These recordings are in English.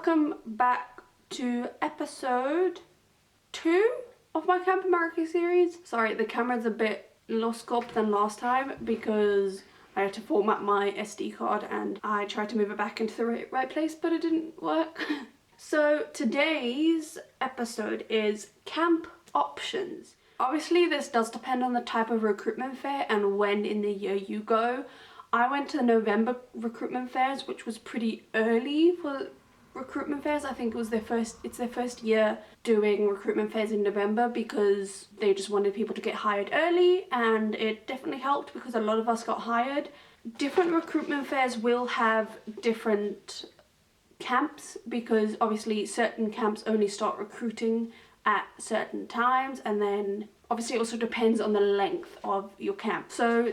Welcome back to episode 2 of my Camp America series. Sorry, the camera's a bit lost scope than last time because I had to format my SD card and I tried to move it back into the right place, but it didn't work. So today's episode is camp options. Obviously this does depend on the type of recruitment fair and when in the year you go. I went to the November recruitment fairs, which was pretty early for recruitment fairs. I think it's their first year doing recruitment fairs in November because they just wanted people to get hired early, and it definitely helped because a lot of us got hired. Different recruitment fairs will have different camps because obviously certain camps only start recruiting at certain times, and then obviously it also depends on the length of your camp. So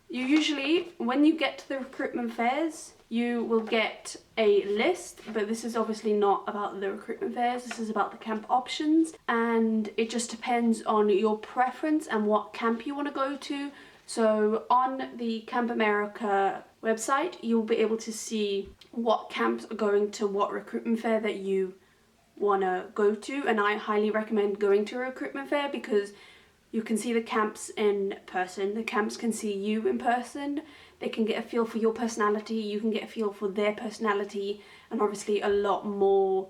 you usually, when you get to the recruitment fairs, you will get a list, but this is obviously not about the recruitment fairs, this is about the camp options, and it just depends on your preference and what camp you want to go to. So on the Camp America website, you'll be able to see what camps are going to what recruitment fair that you want to go to, and I highly recommend going to a recruitment fair because you can see the camps in person, the camps can see you in person, they can get a feel for your personality, you can get a feel for their personality, and obviously a lot more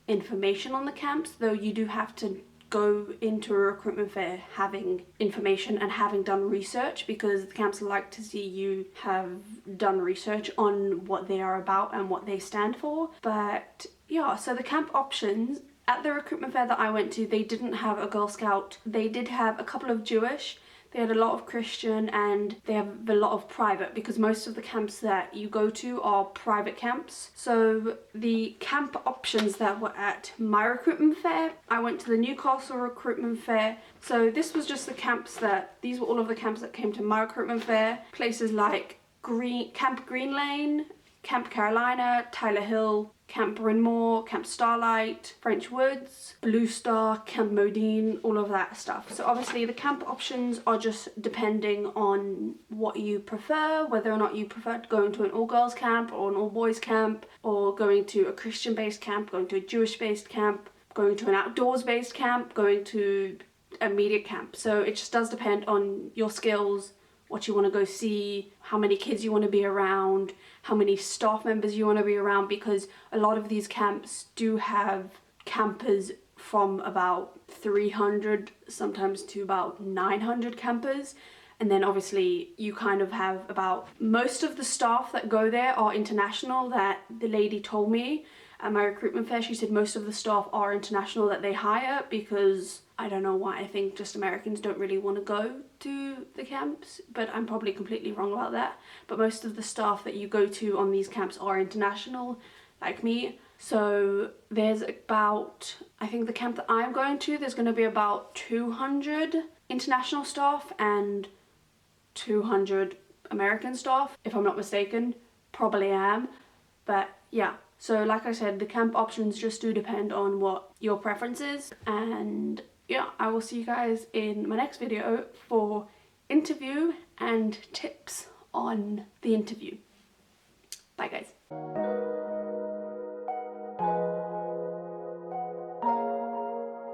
information on the camps, though you do have to go into a recruitment fair having information and having done research because the camps like to see you have done research on what they are about and what they stand for. But yeah, so the camp options at the recruitment fair that I went to, they didn't have a Girl Scout. They did have a couple of Jewish, they had a lot of Christian, and they have a lot of private because most of the camps that you go to are private camps. So the camp options that were at my recruitment fair, I went to the Newcastle recruitment fair. So this was just the camps these were all of the camps that came to my recruitment fair. Places like Camp Green Lane, Camp Carolina, Tyler Hill, Camp Bryn Mawr, Camp Starlight, French Woods, Blue Star, Camp Modine, all of that stuff. So obviously the camp options are just depending on what you prefer, whether or not you prefer going to an all-girls camp or an all-boys camp, or going to a Christian-based camp, going to a Jewish-based camp, going to an outdoors-based camp, going to a media camp. So it just does depend on your skills, what you want to go see, how many kids you want to be around, how many staff members you want to be around, because a lot of these camps do have campers from about 300 sometimes to about 900 campers. And then obviously you kind of have most of the staff that go there are international. That the lady told me at my recruitment fair, she said most of the staff are international that they hire because I don't know why, I think just Americans don't really want to go to the camps, but I'm probably completely wrong about that. But most of the staff that you go to on these camps are international, like me. So there's about, I think the camp that I'm going to, there's going to be about 200 international staff and 200 American staff, if I'm not mistaken. Probably am, but yeah. So like I said, the camp options just do depend on what your preference is, and yeah, I will see you guys in my next video for interview and tips on the interview. Bye guys.